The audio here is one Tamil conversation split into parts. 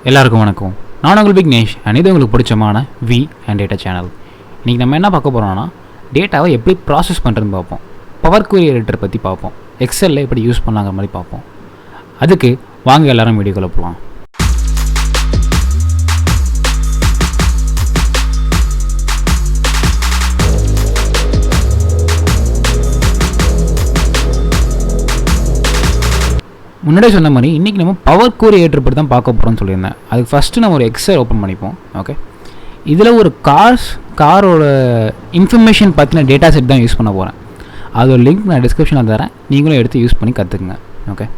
எல்லாருக்கும் வணக்கம். நான் உங்கள் விக்னேஷ் அண்ட் இது உங்களுக்கு பிடிச்சமான வி அண்ட் டேட்டா சேனல். இன்றைக்கி நம்ம என்ன பார்க்க போகிறோம்னா, டேட்டாவை எப்படி ப்ராசஸ் பண்ணுறதுன்னு பார்ப்போம். பவர் குவரி எடிட்டர் பற்றி பார்ப்போம். எக்ஸலில் எப்படி யூஸ் பண்ணாங்கிற மாதிரி பார்ப்போம். அதுக்கு வாங்க எல்லாரும் வீடியோக்குள்ள போகலாம். முன்னாடியே சொன்ன மாதிரி இன்றைக்கி நம்ம பவர் குவரி எடிட்டர் பற்றி தான் பார்க்க போகிறோம்னு சொல்லியிருந்தேன். அதுக்கு ஃபஸ்ட்டு நம்ம ஒரு எக்ஸல் ஓப்பன் பண்ணிப்போம். ஓகே, இதில் ஒரு காரோட இன்ஃபர்மேஷன் பற்றின டேட்டா செட் தான் யூஸ் பண்ண போகிறேன். அதோட லிங்க் நான் டிஸ்கிரிப்ஷனில் தரேன், நீங்களும் எடுத்து யூஸ் பண்ணி கற்றுக்குங்க. ஓகே,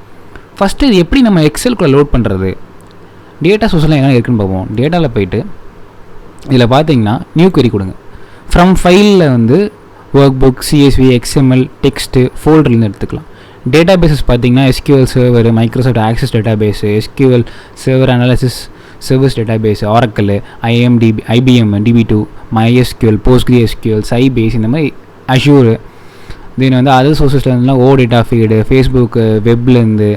ஃபஸ்ட்டு இது எப்படி நம்ம எக்ஸலுக்குள்ளே லோட் பண்ணுறது, டேட்டா சோர்ஸ்லாம் என்ன இருக்குன்னு பார்ப்போம். டேட்டாவில் போய்ட்டு இதில் பார்த்தீங்கன்னா நியூ query கொடுங்க. ஃப்ரம் ஃபைலில் வந்து workbook, CSV, XML, text, ஃபோல்டர்லேருந்து எடுத்துக்கலாம். டேட்டா பேஸஸ் பார்த்தீங்கன்னா SQL server, Microsoft access database, SQL server analysis service database, Oracle, IBM, DB2, MySQL, PostgreSQL, Sybase, இந்த மாதிரி அஷ்யூரு. தென் வந்து அதர் சோர்ஸஸ்லேருந்துலாம் டேட்டா ஃபீடு, ஃபேஸ்புக்கு, வெப்லேருந்து,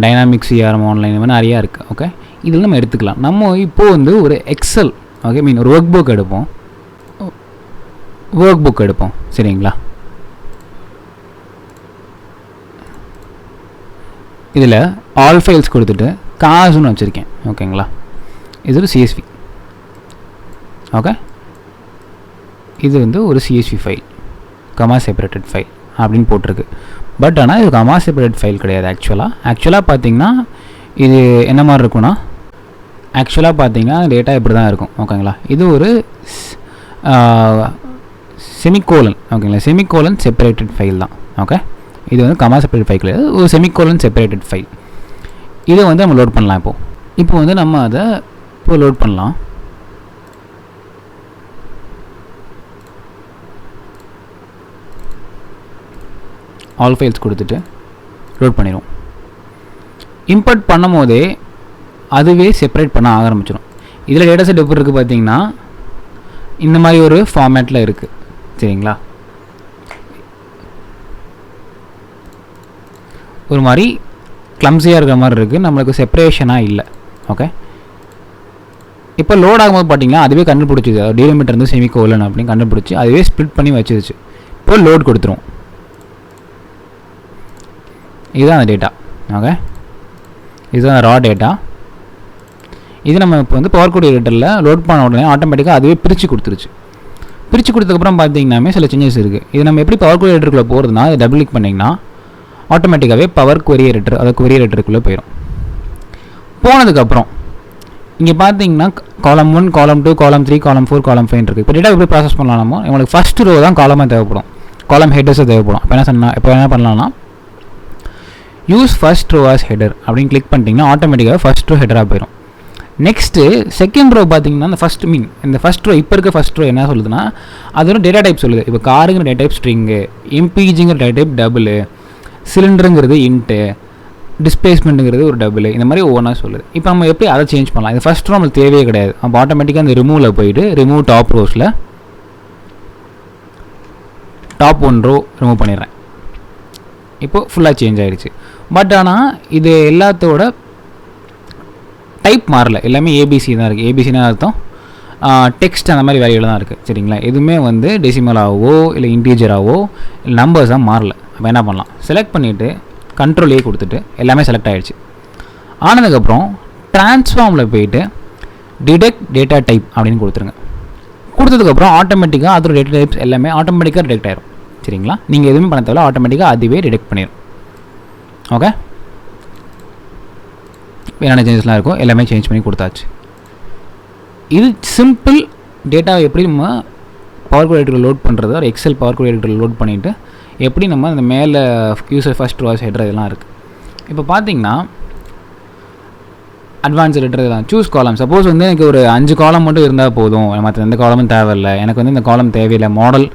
டைனாமிக்ஸ், CRM, ஆன்லைன், இந்த மாதிரி நிறையா இருக்குது. ஓகே, இதில் நம்ம எடுத்துக்கலாம். நம்ம இப்போது வந்து ஒரு எக்ஸல், ஓகே, ஒரு ஒர்க் புக் எடுப்போம். சரிங்களா? இதில் ஆல் ஃபைல்ஸ் கொடுத்துட்டு காசுன்னு வச்சுருக்கேன். ஓகேங்களா? இது ஒரு CSV. ஓகே, இது வந்து ஒரு CSV file, comma separated file அப்படின்னு போட்டிருக்கு. பட் ஆனால் இது கமா செப்பரேட்டட் ஃபைல் கிடையாது. ஆக்சுவலாக பார்த்தீங்கன்னா இது என்ன மாதிரி இருக்குன்னா, ஆக்சுவலாக பார்த்தீங்கன்னா டேட்டா இப்படி தான் இருக்கும். ஓகேங்களா? இது ஒரு செமிகோலன். ஓகேங்களா? செமிகோலன் செப்பரேட்டட் ஃபைல் தான். ஓகே, இது வந்து கமா செப்பரேட் ஃபைல் கிடையாது, ஒரு செமிகோலன் செப்பரேட்டட் ஃபைல். இதை வந்து நம்ம லோட் பண்ணலாம். இப்போ வந்து நம்ம அதை லோட் பண்ணலாம். ஆல் ஃபைல்ஸ் கொடுத்துட்டு லோட் பண்ணிடுவோம். இம்போர்ட் பண்ணும் போதே அதுவே செப்பரேட் பண்ண ஆரம்பிச்சிடும். இதில் டேட்டா செட் எப்படி இருக்குது பார்த்தீங்கன்னா, இந்த மாதிரி ஒரு ஃபார்மேட்டில் இருக்குது. சரிங்களா? ஒரு மாதிரி கிளம்ஸியாக இருக்கிற மாதிரி இருக்குது, நம்மளுக்கு செப்பரேஷனாக இல்லை. ஓகே, இப்போ லோட் ஆகும்போது பார்த்தீங்கன்னா அதுவே கண்டுபிடிச்சிது, டீலிமிட்டர் வந்து செமிகோலன் அப்படின்னு கண்டுபிடிச்சி அதுவே ஸ்ப்ளிட் பண்ணி வச்சிருச்சு. இப்போ லோட் கொடுத்துரும். இதுதான் அந்த டேட்டா. ஓகே, இதுதான் ரா டேட்டா. இது நம்ம இப்போ வந்து பவர் குவரி எடிட்டரில் லோட் பண்ண உடனே ஆட்டோமேட்டிக்காக அதுவே பிரித்து கொடுத்துருச்சு. பிரித்து கொடுத்ததுக்கப்புறம் பார்த்தீங்கன்னாமே சில சேஞ்சஸ் இருக்குது. இது நம்ம எப்படி பவர் குவரி எடிட்டருக்குள்ளே போகிறதுனா, அதை டபுள் கிளிக் பண்ணிங்கன்னா ஆட்டோமேட்டிக்காகவே பவர் குவரி எடிட்டர், அதாவது குவரி எடிட்டருக்குள்ளே போயிடும். போனதுக்கப்புறம் இங்கே பார்த்தீங்கன்னா காலம் 1, காலம் 2, காலம் 3, காலம் 4, காலம் 5 இருக்குது. இப்போ டேட்டா எப்படி ப்ராசஸ் பண்ணலாமோ, உங்களுக்கு ஃபஸ்ட் ரோ தான் காலமாக தேவைப்படும், காலம் ஹெட்டர்ஸை தேவைப்படும். இப்போ என்ன பண்ணலாம்னா, use first row as header அப்படின்னு கிளிக் பண்ணிட்டீங்கன்னா ஆட்டோமேட்டிக்காக ஃபர்ஸ்ட் ரோ ஹெடராக போயிடும். நெக்ஸ்ட்டு செகண்ட் ரோ பார்த்தீங்கன்னா இந்த ஃபஸ்ட் ரோ, இப்போ இருக்க ஃபஸ்ட் ரோ என்ன சொல்லுதுன்னா, அது ஒரு டேட்டா டைப் சொல்லுது. இப்போ காருங்கிற டேட்டா டைப் ஸ்ட்ரிங்கு, MPGங்கிற டேட்டா டைப் டபுள், சிலிண்டருங்கிறது இன்ட்டு, டிஸ்பிளேஸ்மெண்ட்டுங்கிறது ஒரு டபுள், இந்த மாதிரி ஒவ்வொன்றா சொல்லுது. இப்போ நம்ம எப்படி அதை சேஞ்ச் பண்ணலாம்? இது ஃபஸ்ட் ரோ நம்மளுக்கு தேவையே கிடையாது. அப்போ ஆட்டோமேட்டிக்காக அந்த ரிமூவில் போயிட்டு ரிமூவ் டாப் ரோஸில் டாப் 1 ரோ ரிமூவ் பண்ணிடுறேன். இப்போது ஃபுல்லாக சேஞ்ச் ஆகிடுச்சு. பட் ஆனால் இது எல்லாத்தோட டைப் மாறல, எல்லாமே ABC தான் இருக்குது. ABCனா அர்த்தம் டெக்ஸ்ட் அந்த மாதிரி வேல்யூவில் தான் இருக்குது. சரிங்களா? எதுவுமே வந்து டெசிமலாகவோ இல்லை இன்டீஜராகவோ இல்லை நம்பர்ஸாக மாறல. அப்போ என்ன பண்ணலாம், செலக்ட் பண்ணிவிட்டு கண்ட்ரோல் A கொடுத்துட்டு எல்லாமே செலக்ட் ஆகிடுச்சு. ஆனதுக்கப்புறம் ட்ரான்ஸ்ஃபார்மில் போயிட்டு டிடெக்ட் டேட்டா டைப் அப்படின்னு கொடுத்துருங்க. கொடுத்ததுக்கப்புறம் ஆட்டோமேட்டிக்காக அதோட டேட்டா டைப்ஸ் எல்லாமே ஆட்டோமேட்டிக்காக டிடெக்ட் ஆகிடும். சரிங்களா? நீங்கள் எதுவுமே பண்ண தேவையில்ல, ஆட்டோமேட்டிக்காக அதுவே டிடெக்ட் பண்ணிடும். ஓகே, என்னென்ன சேஞ்சஸ்லாம் இருக்கும் எல்லாமே சேஞ்ச் பண்ணி கொடுத்தாச்சு. இது சிம்பிள். டேட்டாவை எப்படி நம்ம பவர் குவரி எடிட்டரில் லோட் பண்ணுறது, ஒரு எக்ஸல் பவர் குவரி எடிட்டரில் லோட் பண்ணிவிட்டு எப்படி நம்ம அந்த மேலே யூசர் ஃபர்ஸ்ட் ரோ ஹெடர் இதெல்லாம் இருக்குது. இப்போ பார்த்தீங்கன்னா அட்வான்ஸ் ஹெடர் தான், சூஸ் காலம். சப்போஸ் வந்து எனக்கு ஒரு 5 காலம் மட்டும் இருந்தால் போதும், மற்ற எந்த காலமும் தேவையில்லை, எனக்கு வந்து இந்த காலம் தேவையில்லை, மாடல்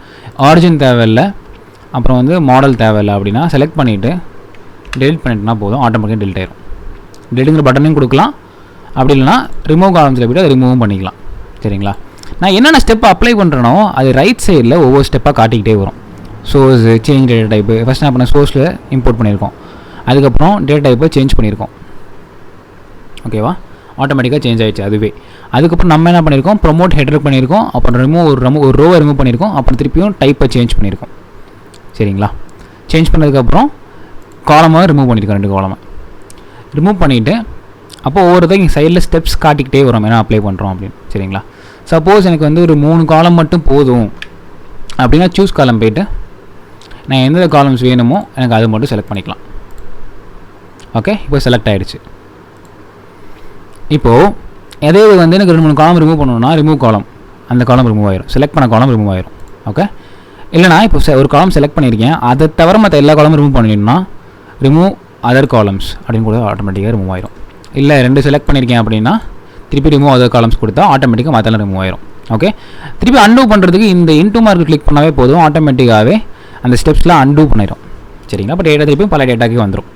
ஆரிஜின் தேவையில்லை, அப்புறம் வந்து மாடல் தேவையில்லை அப்படின்னா செலக்ட் பண்ணிவிட்டு டெலிட் பண்ணிட்டுனா போதும், ஆட்டோமேட்டிக்காக டெலிட் ஆயிடும். டெலிட்டுங்கிற பட்டனையும் கொடுக்கலாம், அப்படி இல்லைனா ரிமூவ் காலம்ஸில் போய்ட்டு அதை ரிமூவும் பண்ணிக்கலாம். சரிங்களா? நான் என்னென்ன ஸ்டெப்பை அப்ளை பண்ணுறேனோ அது ரைட் சைடில் ஒவ்வொரு ஸ்டெப்பாக காட்டிக்கிட்டே வரும். Source, change data type, first நான் பண்ண சோர்ஸில் இம்போர்ட் பண்ணியிருக்கோம், அதுக்கப்புறம் டேட்டா டைப்பை சேஞ்ச் பண்ணியிருக்கோம். ஓகேவா? ஆட்டோமேட்டிக்காக சேஞ்ச் ஆகிடுச்சு அதுவே. அதுக்கப்புறம் நம்ம என்ன பண்ணியிருக்கோம், ப்ரொமோட் ஹெடர் பண்ணியிருக்கோம், அப்புறம் ஒரு ரோவை ரிமூவ் பண்ணியிருக்கோம், அப்புறம் திருப்பியும் டைப்பை சேஞ்ச் பண்ணியிருக்கோம். சரிங்களா? சேஞ்ச் பண்ணதுக்கப்புறம் காலமாக ரிமூவ் பண்ணியிருக்கோம், 2 காலமாக ரிமூவ் பண்ணிவிட்டு அப்போ ஒவ்வொருத்தையும் இங்கே சைடில் ஸ்டெப்ஸ் காட்டிக்கிட்டே வரும் என்ன அப்ளை பண்ணுறோம் அப்படின்னு. சரிங்களா? சப்போஸ் எனக்கு வந்து ஒரு 3 காலம் மட்டும் போதும் அப்படின்னா சூஸ் காலம் போய்ட்டு நான் எந்தெந்த காலம்ஸ் வேணுமோ எனக்கு அது மட்டும் செலக்ட் பண்ணிக்கலாம். ஓகே, இப்போ செலக்ட் ஆகிடுச்சு. இப்போது எதே வந்து எனக்கு 2-3 காலம் ரிமூவ் பண்ணணும்னா ரிமூவ் காலம், அந்த காலம் ரிமூவ் ஆயிரும், செலக்ட் பண்ண காலம் ரிமூவ் ஆயிரும். ஓகே, இல்லைனா இப்போ ஒரு காலம் செலக்ட் பண்ணியிருக்கேன், அதை தவிர மற்ற எல்லா காலமும் ரிமூவ் பண்ணிடணும்னா ரிமூவ் அதர் காலம்ஸ் அப்படின்னு கூட ஆட்டோமேட்டிக்காக ரிமூவ் ஆயிரும். இல்லை 2 செலக்ட் பண்ணியிருக்கேன் அப்படின்னா திருப்பி ரிமூவ் அதர் காலம்ஸ் கொடுத்தா ஆட்டோமேட்டிக்காக மற்றெல்லாம் ரிமூவ் ஆயிரும். ஓகே, திருப்பி அன்டூ பண்ணுறதுக்கு இந்த இன்டூ மார்க் கிளிக் பண்ணாவே போதும், ஆட்டோமேட்டிக்காகவே அந்த ஸ்டெப்ஸ்லாம் அன்டூ பண்ணிடும். சரிங்களா? இப்போ டேட்டா திருப்பி பல டேட்டாக்கே வந்துடும்.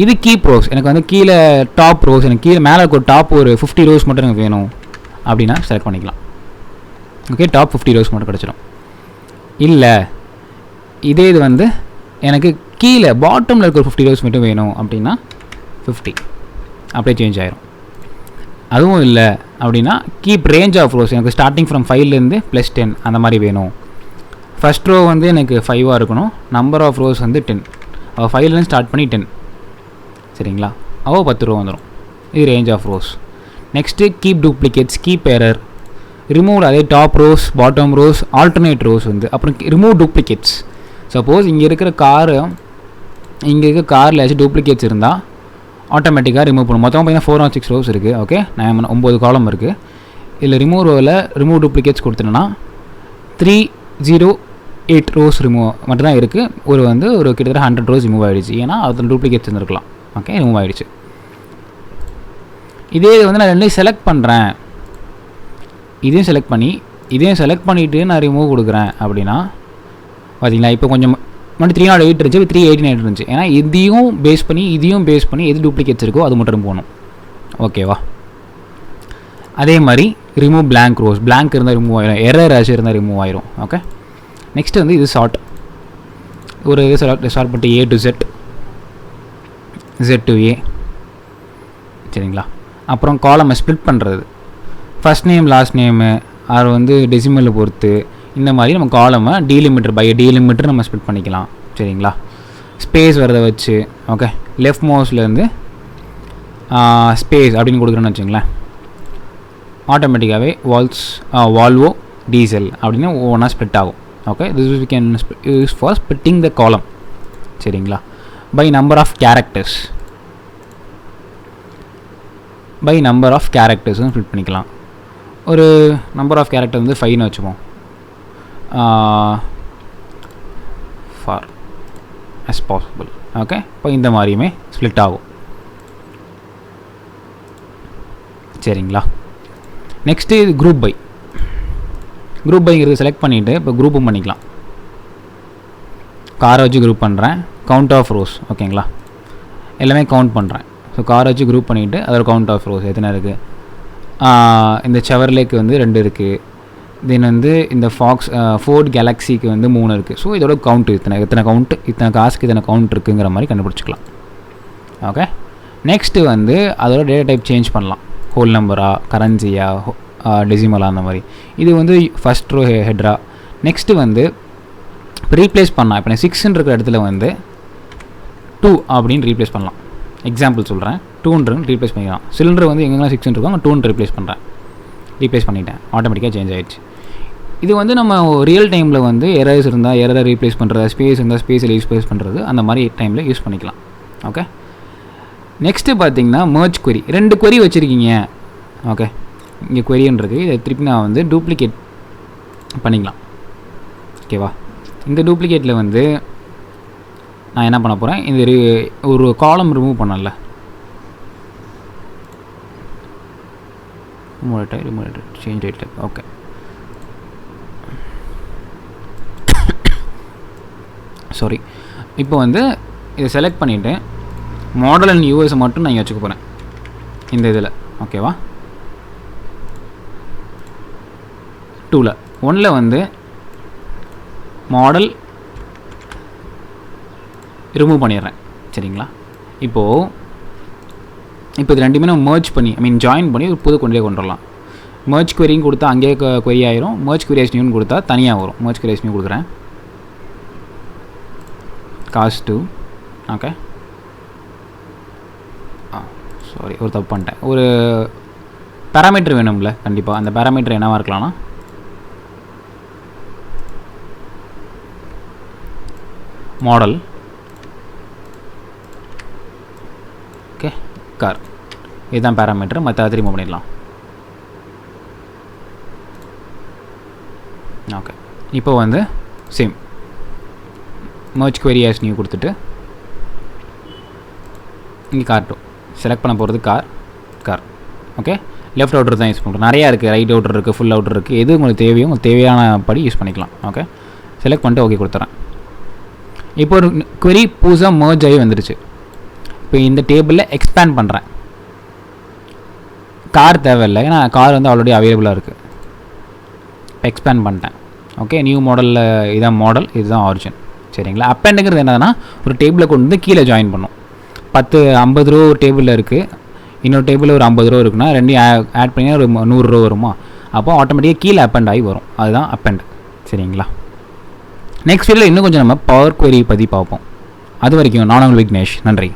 இது கீப் ரோஸ், எனக்கு வந்து கீழே டாப் ரோஸ், எனக்கு கீழே மேலே இருக்க டாப் ஒரு 50 ரோஸ் மட்டும் எனக்கு வேணும் அப்படின்னா செலக்ட் பண்ணிக்கலாம். ஓகே, டாப் 50 ரோஸ் மட்டும் கிடச்சிடும். இல்லை இதே இது வந்து எனக்கு கீழே பாட்டமில் இருக்க ஒரு 50 ரோஸ் மட்டும் வேணும் அப்படின்னா 50 அப்படியே சேஞ்ச் ஆயிரும். அதுவும் இல்லை அப்படின்னா கீப் ரேஞ்ச் ஆஃப் ரோஸ், எனக்கு ஸ்டார்டிங் ஃப்ரம் 5லேருந்து +10 அந்த மாதிரி வேணும். ஃபஸ்ட் ரோ வந்து எனக்கு 5ஆக இருக்கணும், நம்பர் ஆஃப் ரோஸ் வந்து 10, 5லேருந்து ஸ்டார்ட் பண்ணி 10. சரிங்களா? 10 ரோ வந்துடும். இது range of rows. Next keep duplicates, keep error, remove அதே top rows, bottom rows, alternate rows வந்து, அப்புறம் ரிமூவ் டூப்ளிகேட்ஸ். சப்போஸ் இங்கே இருக்கிற காரில் ஏதாச்சும் டூப்ளிகேட்ஸ் இருந்தால் ஆட்டோமேட்டிக்காக ரிமூவ் பண்ணும். மொத்தம் பார்த்தீங்கன்னா 4 or 6 ரோஸ் இருக்குது. ஓகே, 9 காலம் இருக்குது. இதில் ரிமூவ் ரோவில் ரிமூவ் டூப்ளிகேட்ஸ் கொடுத்துட்டேன்னா 308 ரோஸ் ரிமூவ் மட்டும் தான் இருக்குது. ஒரு கிட்டத்தட்ட 100 ரோஸ் ரிமூவ் ஆகிடுச்சு, ஏன்னா அதில் டூப்ளிகேட்ஸ் இருந்திருக்கலாம். ஓகே, ரிமூவ் ஆகிடுச்சு. இதே வந்து நான் 2 செலக்ட் பண்ணுறேன், இதையும் செலக்ட் பண்ணிவிட்டு நான் ரிமூவ் கொடுக்குறேன் அப்படின்னா பார்த்தீங்களா, இப்போ கொஞ்சம் முன்னாடி 308 இருந்துச்சு, 389 இருந்துச்சு. ஏன்னா இதையும் பேஸ் பண்ணி எது டூப்ளிகேட்ஸ் இருக்கோ அது மட்டும் போகணும். ஓகேவா? அதே மாதிரி ரிமூவ் பிளாங்க் ரோஸ், பிளாங்க் இருந்தால் ரிமூவ் ஆயிரும், எரர் ஆச்சு இருந்தால் ரிமூவ் ஆயிரும். ஓகே, நெக்ஸ்ட் வந்து இது ஷார்ட், ஒரு இது ஷார்ட் பண்ணிட்டு A to Z, Z to A. சரிங்களா? அப்புறம் காலமை ஸ்ப்ளிட் பண்ணுறது, ஃபஸ்ட் நேம் லாஸ்ட் நேமு, அது வந்து டெசிமலில் பொறுத்து இந்த மாதிரி நம்ம காலமை டீலிமிட்டர் நம்ம ஸ்ப்ளிட் பண்ணிக்கலாம். சரிங்களா? ஸ்பேஸ் வரதை வச்சு. ஓகே, லெஃப்ட் மவுஸ்லேருந்து ஸ்பேஸ் அப்படின்னு கொடுக்குறேன்னு வச்சுங்களேன், ஆட்டோமேட்டிக்காகவே வால்வோ டீசல் அப்படின்னு ஒவ்வொன்றா ஸ்ப்ளிட் ஆகும். Okay, this we can use for splitting the column. சரிங்களா? பை நம்பர் ஆஃப் கேரக்டர்ஸும் ஸ்ப்ளிட் பண்ணிக்கலாம். ஒரு நம்பர் ஆஃப் கேரக்டர் வந்து 5ன்னு வச்சுப்போம், ஃபார் as possible. ஓகே, இப்போ இந்த மாதிரியுமே ஸ்ப்ளிட் ஆகும். சரிங்களா? நெக்ஸ்ட்டு இது குரூப் பைங்கிறது செலக்ட் பண்ணிவிட்டு இப்போ குரூப்பும் பண்ணிக்கலாம். காரை வச்சு குரூப் பண்ணுறேன், கவுண்ட் ஆஃப் ரோஸ். ஓகேங்களா? எல்லாமே கவுண்ட் பண்ணுறேன். ஸோ காரை வச்சு குரூப் பண்ணிவிட்டு அதோட கவுண்ட் ஆஃப் ரோஸ் எத்தனை இருக்குது, இந்த செவர்லேக்கு வந்து 2 இருக்குது, தென் வந்து இந்த ஃபோர்ட் கேலக்ஸிக்கு வந்து 3 இருக்குது. ஸோ இதோட கவுண்ட் இத்தனை காசுக்கு இத்தனை கவுண்ட் இருக்குங்கிற மாதிரி கண்டுபிடிச்சிக்கலாம். ஓகே, நெக்ஸ்ட்டு வந்து அதோட டேட்டா டைப் சேஞ்ச் பண்ணலாம், ஹோல் நம்பரா, கரன்சியா, டெசிமலா, அந்த மாதிரி. இது வந்து ஃபஸ்ட் ரோ ஹெட்ரா. நெக்ஸ்ட்டு வந்து இப்போ ரீப்ளேஸ் பண்ணலாம். இப்போ நான் 6 இருக்கிற இடத்துல வந்து 2 அப்படின்னு ரீப்ளேஸ் பண்ணலாம். எக்ஸாம்பிள் சொல்கிறேன், 200 ரீப்ளேஸ் பண்ணிக்கலாம். சிலிண்டர் வந்து எங்கெல்லாம் 6 இருக்கும், அங்கே 200 ரீப்ளேஸ் பண்ணிட்டேன், ஆட்டோமேட்டிக்காக சேஞ்ச் ஆகிடுச்சு. இது வந்து நம்ம ரியல் டைமில் வந்து எரர்ஸ் இருந்தால் எரரை ரீப்ளேஸ் பண்ணுறது, ஸ்பேஸ் இருந்தால் ஸ்பேஸில் யூஸ் பண்ணுறது, அந்த மாதிரி டைமில் யூஸ் பண்ணிக்கலாம். ஓகே, நெக்ஸ்ட்டு பார்த்தீங்கன்னா மர்ஜ் query. 2 query வச்சுருக்கீங்க. ஓகே, இங்கே queryன்றது இதை திருப்பி நான் வந்து டூப்ளிகேட் பண்ணிக்கலாம். ஓகேவா? இந்த டூப்ளிகேட்டில் வந்து நான் என்ன பண்ண போகிறேன், இந்த ஒரு காலம் ரிமூவ் பண்ணல, சேஞ்ச் டைப். Okay, sorry. இப்போ வந்து இதை செலக்ட் பண்ணிவிட்டு மாடல் அண்ட் யூஎஸை மட்டும் நான் வச்சுக்க போகிறேன் இந்த இதில். ஓகேவா? 2ல் 1ல் வந்து மாடல் ரிமூவ் பண்ணிடுறேன். சரிங்களா? இப்போது இப்போ இது ரெண்டுமே நம்ம merge பண்ணி ஜாயின் பண்ணி ஒரு புது கொண்டே கொண்டு வரலாம். merge queryயும் கொடுத்தா அங்கேயே query ஆயிரும். merge query as newன்னு கொடுத்தா தனியாக வரும். merge query as new கொடுக்குறேன். cost 2 okay. சாரி ஒரு தப்பு பண்ணிட்டேன். ஒரு பேராமீட்டர் வேணும்ல கண்டிப்பாக. அந்த பேராமீட்டர் என்னவாக இருக்கலாம்னா மாடல் ஓகே கார் இதுதான் பேராமீட்டர். மற்ற அதை ரிமூவ் பண்ணிடலாம். ஓகே இப்போ வந்து same merge query as new கொடுத்துட்டு இங்கே கார் 2 செலக்ட் பண்ண போகிறது கார் ஓகே. லெஃப்ட் அவுட்டர் தான் யூஸ் பண்ணுறோம். நிறையா இருக்குது. ரைட் அவுட்டர் இருக்குது, ஃபுல் அவுட்டர் இருக்குது. எது உங்களுக்கு தேவையோ உங்களுக்கு தேவையான படி யூஸ் பண்ணிக்கலாம். ஓகே செலக்ட் பண்ணிட்டு ஓகே கொடுத்துறேன். இப்போ ஒரு query புதுசாக merge ஆகி வந்துடுச்சு. இப்போ இந்த டேபிளில் எக்ஸ்பேண்ட் பண்ணுறேன். கார் தேவையில்லை, ஏன்னா கார் வந்து ஆல்ரெடி அவைலபிளாக இருக்குது. இப்போ எக்ஸ்பேண்ட் பண்ணிட்டேன். ஓகே நியூ மாடலில் இதுதான் மாடல், இதுதான் ஆரிஜின். சரிங்களா. அப்பெண்டுங்கிறது என்னதுன்னா ஒரு டேபிளை கொண்டு வந்து கீழே ஜாயின் பண்ணும். 50 ரூபா ஒரு டேபிளில் இருக்குது, இன்னொரு டேபிளில் ஒரு 50 ரூபா இருக்குன்னா ரெண்டையும் ஆட் பண்ணி ஒரு 100 ரூபா வருமா. அப்போ ஆட்டோமேட்டிக்காக கீழே அப்பெண்ட் ஆகி வரும். அதுதான் அப்பெண்ட். சரிங்களா. நெக்ஸ்ட் வீடியோவில் இன்னும் கொஞ்சம் நம்ம பவர் query பற்றி பார்ப்போம். அது வரைக்கும் நான் உங்கள் விக்னேஷ். நன்றி.